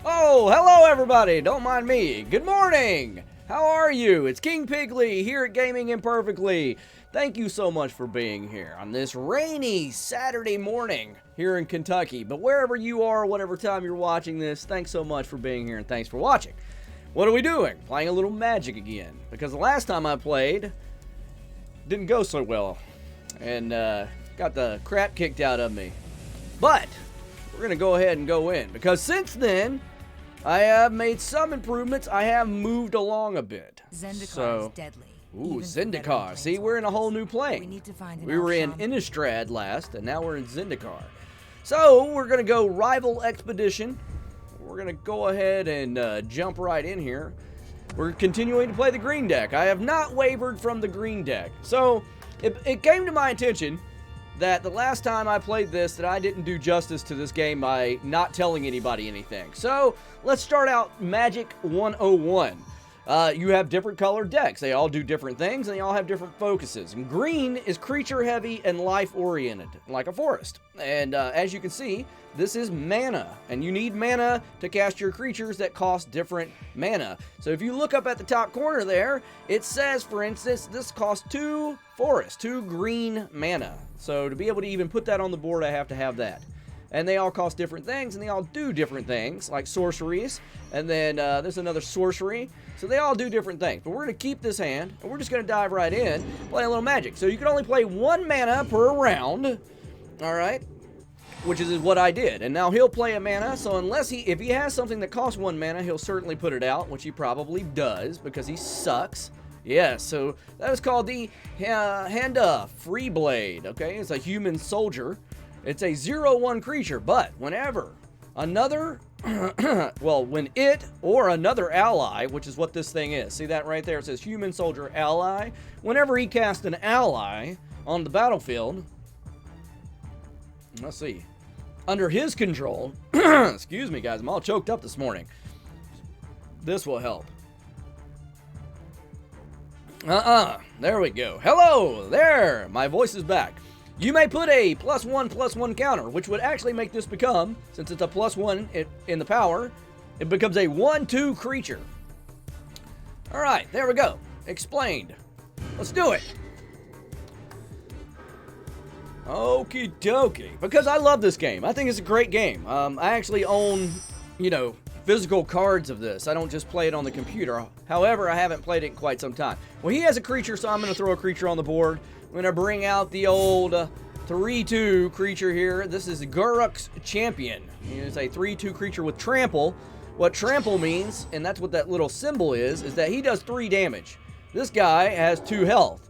Oh, hello everybody! Don't mind me. Good morning! How are you? It's King Piggly here at Gaming Imperfectly. Thank you so much for being here on this rainy Saturday morning here in Kentucky. But wherever you are, whatever time you're watching this, thanks so much for being here and thanks for watching. What are we doing? Playing a little Magic again. Because the last time I played, didn't go so well. And got the crap kicked out of me. But we're going to go ahead and go in. Because since then, I have made some improvements. I have moved along a bit. Zendikar is deadly. Ooh, Zendikar. See, we're in a whole new plane. We were in Innistrad last, and now we're in Zendikar. So, we're going to go Rival Expedition. We're going to go ahead and jump right in here. We're continuing to play the green deck. I have not wavered from the green deck. So, it came to my attention that the last time I played this, that I didn't do justice to this game by not telling anybody anything. So, let's start out Magic 101. You have different colored decks. They all do different things, and they all have different focuses. And green is creature-heavy and life-oriented, like a forest. And as you can see, this is mana, and you need mana to cast your creatures that cost different mana. So if you look up at the top corner there, it says, for instance, this costs 2 forest, 2 green mana. So to be able to even put that on the board, I have to have that. And they all cost different things, and they all do different things, like sorceries. And then there's another sorcery. So they all do different things. But we're going to keep this hand, and we're just going to dive right in, play a little Magic. So you can only play 1 mana per round, all right? Which is what I did. And now he'll play a mana, so if he has something that costs 1 mana, he'll certainly put it out, which he probably does, because he sucks. Yeah, so that is called the Handa Freeblade, okay? It's a human soldier. It's a 0/1 creature, but whenever another, when it or another ally, which is what this thing is, see that right there? It says human soldier ally. Whenever he casts an ally on the battlefield, let's see, under his control, excuse me guys, I'm all choked up this morning. This will help. There we go. Hello, there, my voice is back. You may put a +1/+1 counter, which would actually make this become, since it's a +1 in the power, it becomes a 1/2 creature. Alright, there we go. Explained. Let's do it. Okie dokie. Because I love this game. I think it's a great game. I actually own, physical cards of this. I don't just play it on the computer. However, I haven't played it in quite some time. Well, he has a creature, so I'm going to throw a creature on the board. I'm going to bring out the old 3/2 creature here. This is Guruk's Champion. It's a 3/2 creature with trample. What trample means, and that's what that little symbol is that he does 3 damage. This guy has 2 health.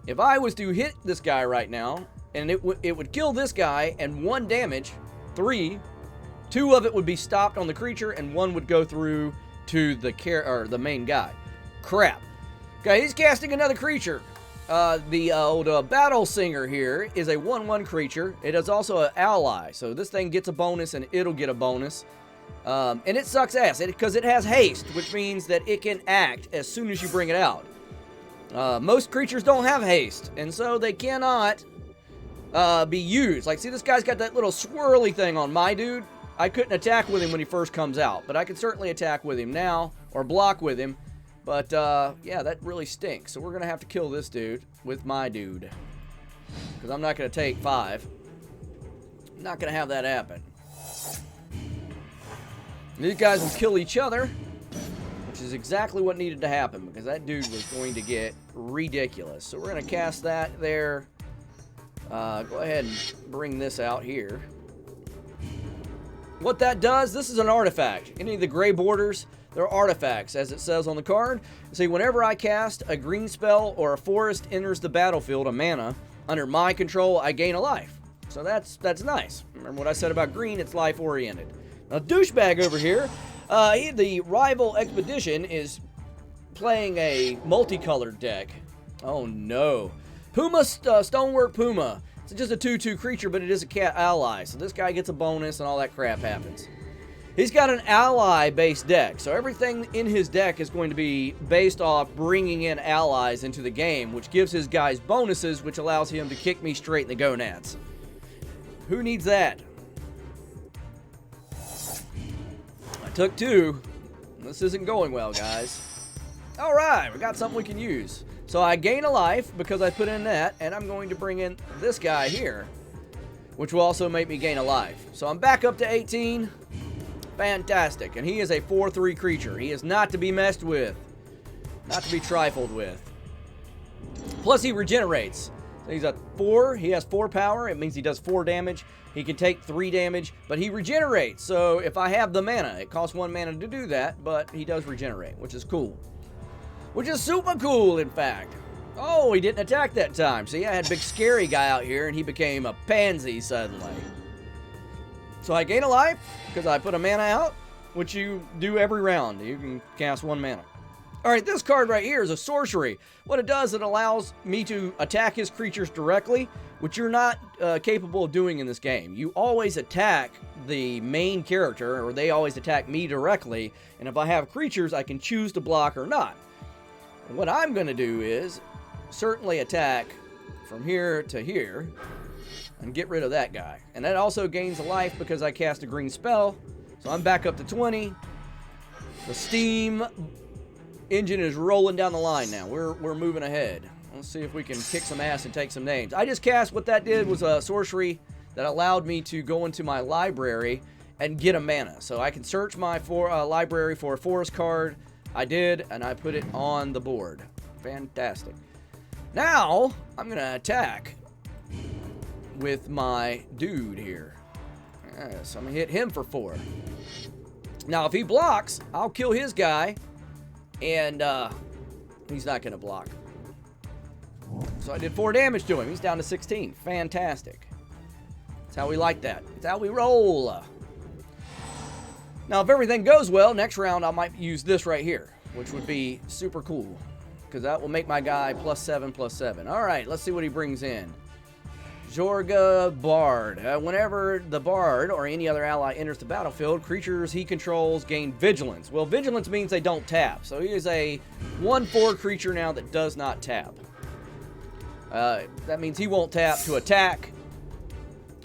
If I was to hit this guy right now, and it would kill this guy, and 1 damage, 3, 2 of it would be stopped on the creature, and 1 would go through to the main guy. Crap. Okay, he's casting another creature. The old Battle Singer here is a 1/1 creature. It is also an ally, so this thing gets a bonus and it'll get a bonus. And it sucks ass because it has haste, which means that it can act as soon as you bring it out. Most creatures don't have haste, and so they cannot be used. Like, see, this guy's got that little swirly thing on my dude. I couldn't attack with him when he first comes out, but I can certainly attack with him now or block with him. But, yeah, that really stinks. So we're going to have to kill this dude with my dude. Because I'm not going to take 5. I'm not going to have that happen. These guys will kill each other, which is exactly what needed to happen, because that dude was going to get ridiculous. So we're going to cast that there. Go ahead and bring this out here. What that does, this is an artifact. Any of the gray borders, they're artifacts, as it says on the card. See, whenever I cast a green spell or a forest enters the battlefield, a mana, under my control, I gain a life. So that's nice. Remember what I said about green, it's life-oriented. Now, douchebag over here, the Rival Expedition is playing a multicolored deck. Oh, no. Puma, Stonework Puma. It's just a 2/2 creature, but it is a cat ally. So this guy gets a bonus and all that crap happens. He's got an ally-based deck, so everything in his deck is going to be based off bringing in allies into the game, which gives his guys bonuses, which allows him to kick me straight in the gonads. Who needs that? Took 2. This isn't going well, guys. All right, we got something we can use. So I gain a life because I put in that, and I'm going to bring in this guy here, which will also make me gain a life. So I'm back up to 18. Fantastic. And he is a 4/3 creature. He is not to be messed with. Not to be trifled with. Plus he regenerates. So he's a 4. He has 4 power. It means he does 4 damage. He can take 3 damage, but he regenerates. So if I have the mana, it costs 1 mana to do that, but he does regenerate, which is cool. Which is super cool, in fact. Oh, he didn't attack that time. See, I had a big scary guy out here, and he became a pansy suddenly. So I gain a life because I put a mana out, which you do every round. You can cast 1 mana. All right, this card right here is a sorcery. What it does, it allows me to attack his creatures directly, which you're not capable of doing in this game. You always attack the main character, or they always attack me directly, and if I have creatures, I can choose to block or not. What I'm going to do is certainly attack from here to here and get rid of that guy. And that also gains a life because I cast a green spell. So I'm back up to 20. The steam engine is rolling down the line now. We're moving ahead. Let's see if we can kick some ass and take some names. I just cast, what that did was a sorcery that allowed me to go into my library and get a mana. So I can search my library for a forest card. I did, and I put it on the board. Fantastic. Now, I'm going to attack with my dude here. So I'm going to hit him for 4. Now, if he blocks, I'll kill his guy, and he's not going to block. So I did 4 damage to him. He's down to 16. Fantastic. That's how we like that. That's how we roll. Now, if everything goes well, next round I might use this right here, which would be super cool, because that will make my guy +7/+7. All right, let's see what he brings in. Jorga Bard. Whenever the Bard or any other ally enters the battlefield, creatures he controls gain Vigilance. Well, Vigilance means they don't tap, so he is a 1/4 creature now that does not tap. That means he won't tap to attack.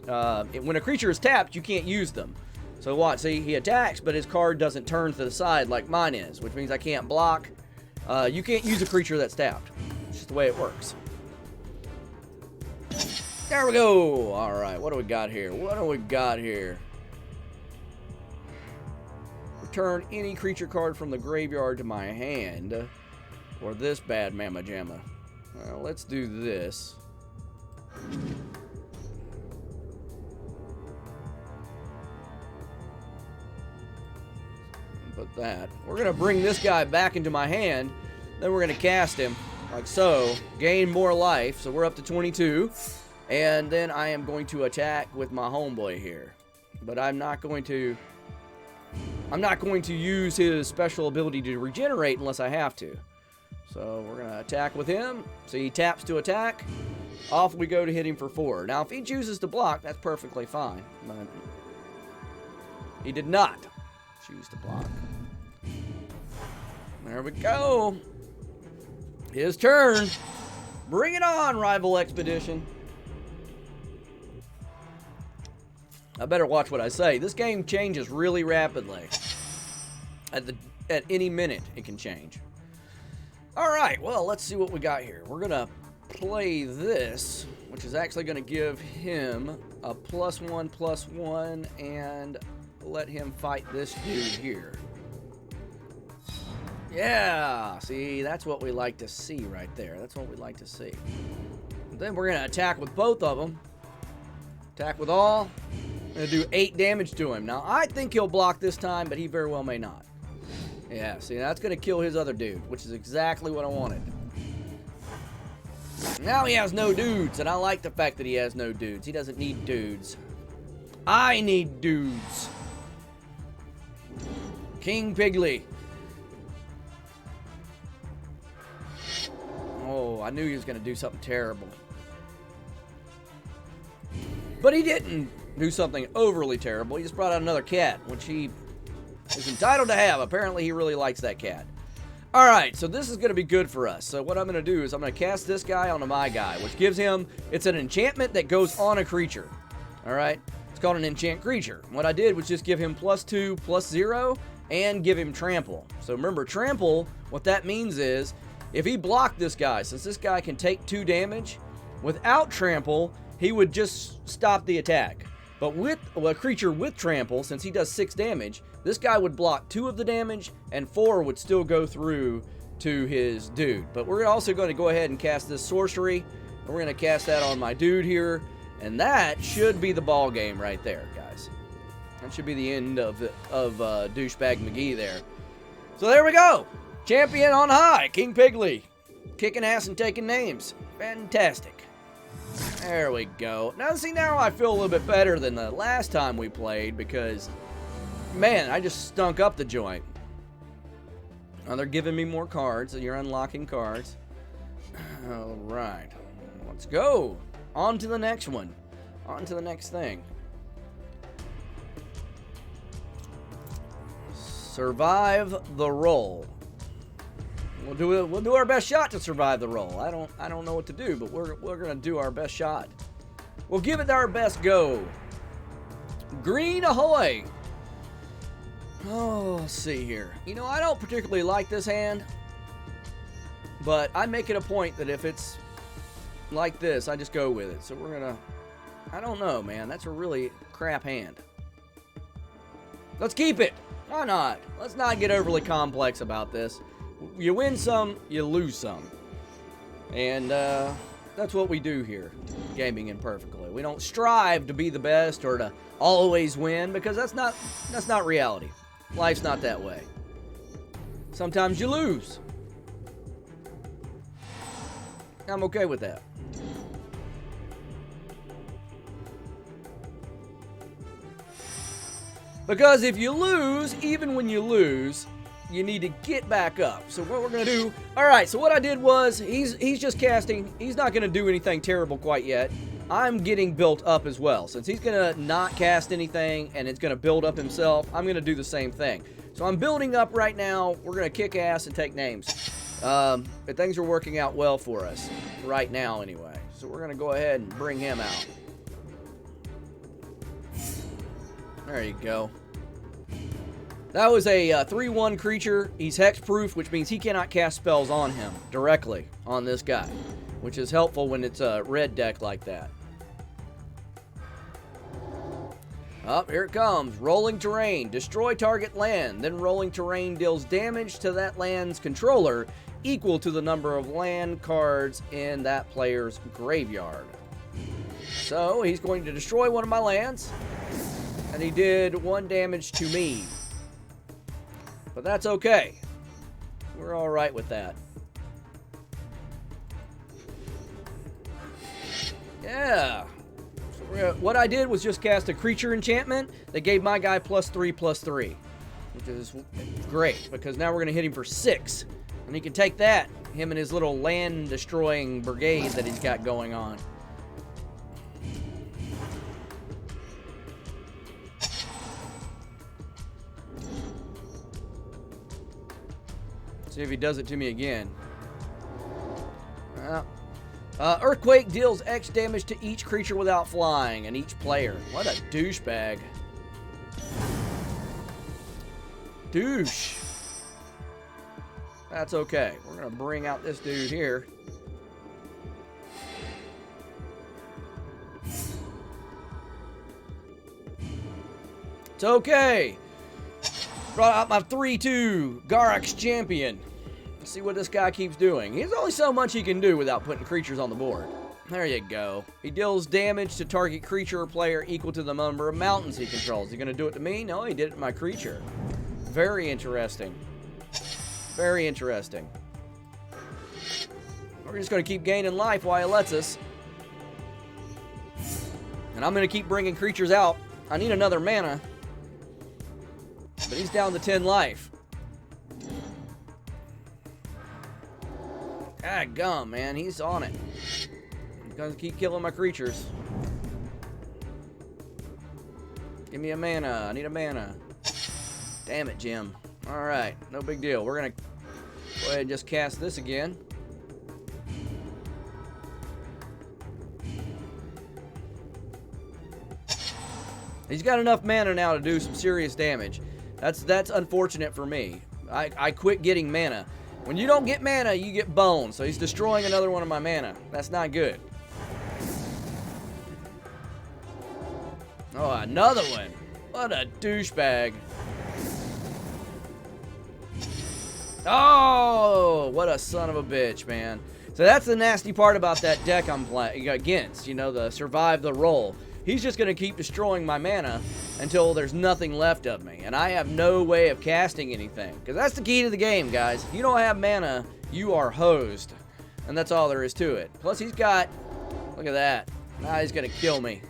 When a creature is tapped, you can't use them. So watch, see, he attacks, but his card doesn't turn to the side like mine is, which means I can't block. You can't use a creature that's tapped. It's just the way it works. There we go. All right, what do we got here? What do we got here? Return any creature card from the graveyard to my hand, or this bad mamma jamma. Well, let's do this. Put that. We're going to bring this guy back into my hand. Then we're going to cast him, like so. Gain more life, so we're up to 22. And then I am going to attack with my homeboy here. But I'm not going to use his special ability to regenerate unless I have to. So we're going to attack with him. So he taps to attack. Off we go to hit him for 4. Now, if he chooses to block, that's perfectly fine. But he did not choose to block. There we go. His turn. Bring it on, Rival Expedition. I better watch what I say. This game changes really rapidly. At any minute, it can change. All right, well, let's see what we got here. We're going to play this, which is actually going to give him a +1/+1 and let him fight this dude here. Yeah, see, that's what we like to see right there. That's what we like to see. Then we're going to attack with both of them. Attack with all. I'm going to do 8 damage to him. Now, I think he'll block this time, but he very well may not. Yeah, see, that's going to kill his other dude, which is exactly what I wanted. Now he has no dudes, and I like the fact that he has no dudes. He doesn't need dudes. I need dudes. King Pigley. Oh, I knew he was going to do something terrible. But he didn't do something overly terrible. He just brought out another cat, which he is entitled to have. Apparently, he really likes that cat. All right, so this is going to be good for us. So what I'm going to do is I'm going to cast this guy onto my guy, which gives him, it's an enchantment that goes on a creature. All right, it's called an enchant creature. What I did was just give him +2/+0, and give him trample. So remember, trample, what that means is, if he blocked this guy, since this guy can take 2 damage, without trample, he would just stop the attack. But with a creature with trample, since he does 6 damage, this guy would block 2 of the damage, and 4 would still go through to his dude. But we're also going to go ahead and cast this sorcery, and we're going to cast that on my dude here, and that should be the ball game right there, guys. That should be the end of Douchebag McGee there. So there we go. Champion on high, King Piggly. Kicking ass and taking names. Fantastic. There we go. Now, see, now I feel a little bit better than the last time we played because, man, I just stunk up the joint. Now they're giving me more cards, so you're unlocking cards. All right. Let's go. On to the next one. On to the next thing. Survive the roll. We'll do our best shot to survive the roll. I don't know what to do, but we're gonna do our best shot. We'll give it our best go. Green ahoy! Oh, let's see here. You know, I don't particularly like this hand, but I make it a point that if it's like this, I just go with it. So we're gonna, I don't know, man. That's a really crap hand. Let's keep it. Why not? Let's not get overly complex about this. You win some, you lose some. And that's what we do here, Gaming Imperfectly. We don't strive to be the best or to always win, because that's not reality. Life's not that way. Sometimes you lose. I'm okay with that. Because if you lose, even when you lose, you need to get back up. So what we're going to do... Alright, so what I did was, he's just casting. He's not going to do anything terrible quite yet. I'm getting built up as well. Since he's going to not cast anything, and it's going to build up himself, I'm going to do the same thing. So I'm building up right now. We're going to kick ass and take names. But things are working out well for us. Right now, anyway. So we're going to go ahead and bring him out. There you go. That was a 3/1 creature. He's hexproof, which means he cannot cast spells on him directly on this guy, which is helpful when it's a red deck like that. Up, here it comes. Rolling terrain. Destroy target land. Then rolling terrain deals damage to that land's controller equal to the number of land cards in that player's graveyard. So he's going to destroy one of my lands. And he did 1 damage to me. But that's okay. We're alright with that. Yeah. So what I did was just cast a creature enchantment that gave my guy +3/+3. Which is great, because now we're going to hit him for 6. And he can take that, him and his little land-destroying brigade that he's got going on. See if he does it to me again. Earthquake deals X damage to each creature without flying and each player. What a douchebag. Douche. That's okay. We're going to bring out this dude here. It's okay. Brought out my 3/2 Garruk's Champion. Let's see what this guy keeps doing. There's only so much he can do without putting creatures on the board. There you go. He deals damage to target creature or player equal to the number of mountains he controls. Is he going to do it to me? No, he did it to my creature. Very interesting. Very interesting. We're just going to keep gaining life while he lets us. And I'm going to keep bringing creatures out. I need another mana. But he's down to 10 life. God gum, man. He's on it. He's going to keep killing my creatures. Give me a mana. I need a mana. Damn it, Jim. Alright. No big deal. We're going to go ahead and just cast this again. He's got enough mana now to do some serious damage. That's unfortunate for me. I quit getting mana. When you don't get mana, you get boned. So he's destroying another one of my mana. That's not good. Oh, another one. What a douchebag. Oh, what a son of a bitch, man. So that's the nasty part about that deck I'm playing against. You know, the survive the roll. He's just going to keep destroying my mana until there's nothing left of me. And I have no way of casting anything. Because that's the key to the game, guys. If you don't have mana, you are hosed. And that's all there is to it. Plus, he's got... Look at that. Now he's going to kill me.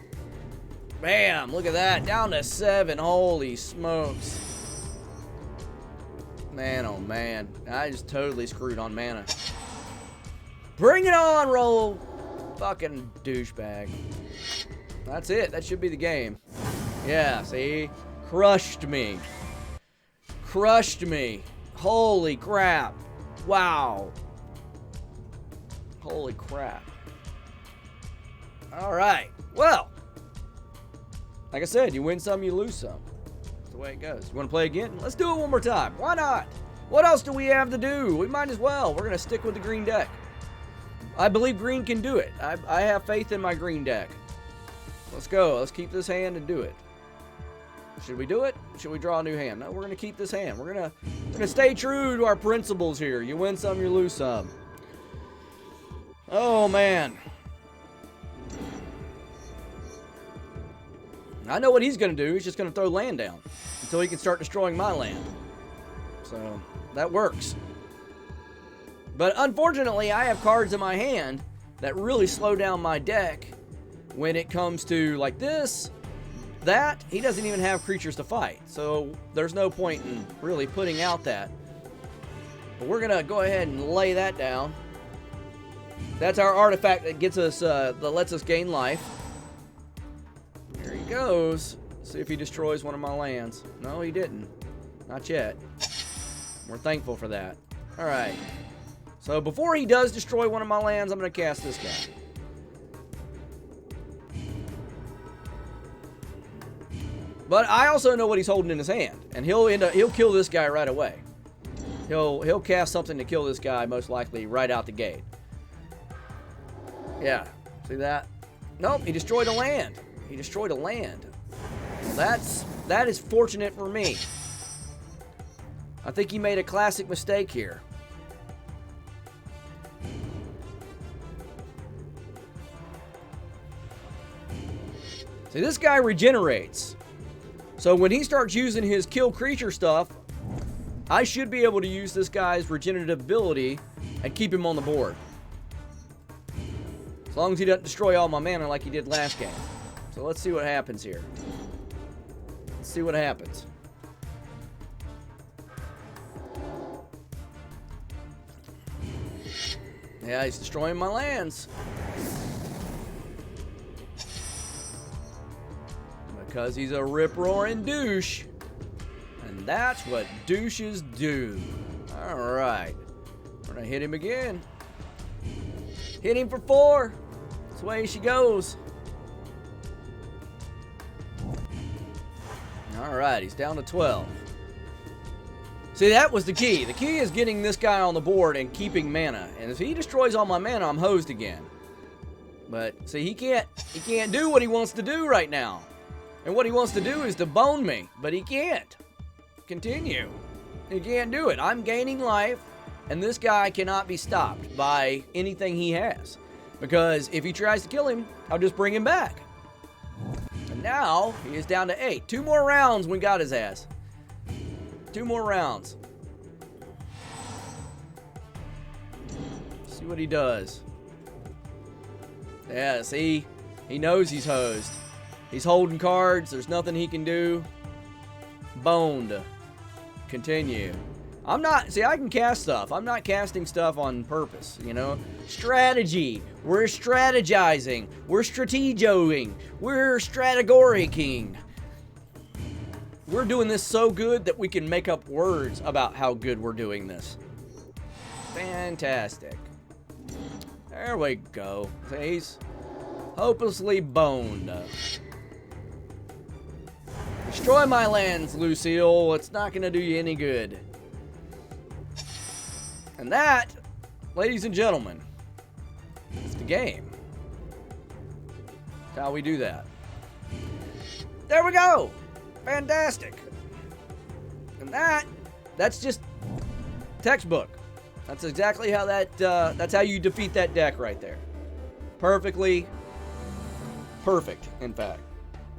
Bam! Look at that. Down to 7. Holy smokes. Man, oh man. I just totally screwed on mana. Bring it on, roll! Fucking douchebag. That's it. That should be the game. Yeah, see? Crushed me. Crushed me. Holy crap. Wow. Holy crap. Alright. Well. Like I said, you win some, you lose some. That's the way it goes. You want to play again? Let's do it one more time. Why not? What else do we have to do? We might as well. We're going to stick with the green deck. I believe green can do it. I have faith in my green deck. Let's go. Let's keep this hand and do it. Should we do it? Should we draw a new hand? No, we're going to keep this hand. We're going to stay true to our principles here. You win some, you lose some. Oh, man. I know what he's going to do. He's just going to throw land down until he can start destroying my land. So, that works. But unfortunately, I have cards in my hand that really slow down my deck when it comes to like this, that. He doesn't even have creatures to fight. So, there's no point in really putting out that. But we're going to go ahead and lay that down. That's our artifact that gets us, that lets us gain life. There he goes. See if he destroys one of my lands. No, he didn't. Not yet. We're thankful for that. Alright. So before he does destroy one of my lands, I'm going to cast this guy. But I also know what he's holding in his hand. And he'll kill this guy right away. He'll cast something to kill this guy, most likely, right out the gate. Yeah. See that? Nope, he destroyed a land. He destroyed a land. Well, that is fortunate for me. I think he made a classic mistake here. See, this guy regenerates. So when he starts using his kill creature stuff, I should be able to use this guy's regenerative ability and keep him on the board. As long as he doesn't destroy all my mana like he did last game. So let's see what happens here. Let's see what happens. Yeah, he's destroying my lands. Because he's a rip-roaring douche. And that's what douches do. Alright. We're going to hit him again. Hit him for 4. That's the way she goes. Alright, he's down to 12. See, that was the key. The key is getting this guy on the board and keeping mana. And if he destroys all my mana, I'm hosed again. But, see, he can't do what he wants to do right now. And what he wants to do is to bone me. But he can't. Continue. He can't do it. I'm gaining life. And this guy cannot be stopped by anything he has. Because if he tries to kill him, I'll just bring him back. And now, he is down to 8. 2 more rounds, we got his ass. 2 more rounds. See what he does. Yeah, see? He knows he's hosed. He's holding cards. There's nothing he can do. Boned. Continue. I'm not... See, I can cast stuff. I'm not casting stuff on purpose, you know? Strategy. We're strategizing. We're strategoing. We're strategoricing. We're doing this so good that we can make up words about how good we're doing this. Fantastic. There we go. He's hopelessly boned. destroy my lands, Lucille. It's not going to do you any good. And that, ladies and gentlemen, is the game. That's how we do that. There we go. Fantastic. And that's just textbook. That's exactly how that's how you defeat that deck right there. Perfectly perfect, in fact.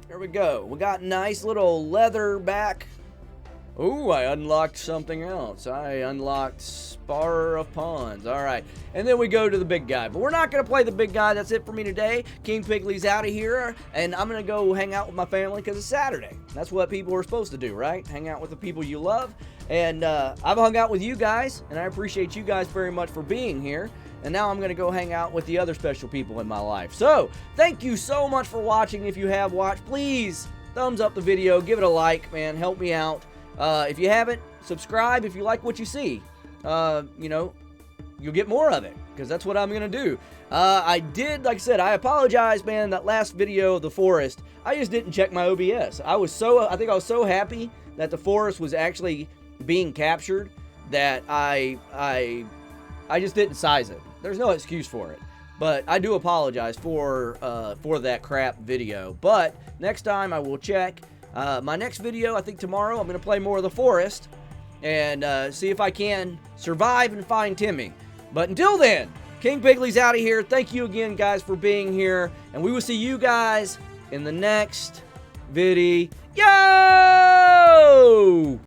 There we go. We got nice little leather back. Ooh, I unlocked something else. I unlocked Spar of Pawns. All right. And then we go to the big guy. But we're not going to play the big guy. That's it for me today. King Pigley's out of here. And I'm going to go hang out with my family because it's Saturday. That's what people are supposed to do, right? Hang out with the people you love. And I've hung out with you guys. And I appreciate you guys very much for being here. And now I'm going to go hang out with the other special people in my life. So, thank you so much for watching. If you have watched, please thumbs up the video. Give it a like, man. Help me out. If you haven't, subscribe if you like what you see. You know, you'll get more of it, because that's what I'm going to do. I did, like I said, I apologize, man, that last video of the forest, I just didn't check my OBS. I think I was so happy that the forest was actually being captured that I just didn't size it. There's no excuse for it. But I do apologize for that crap video. But next time I will check. My next video, I think tomorrow, I'm going to play more of the forest and see if I can survive and find Timmy. But until then, King Pigley's out of here. Thank you again, guys, for being here. And we will see you guys in the next video.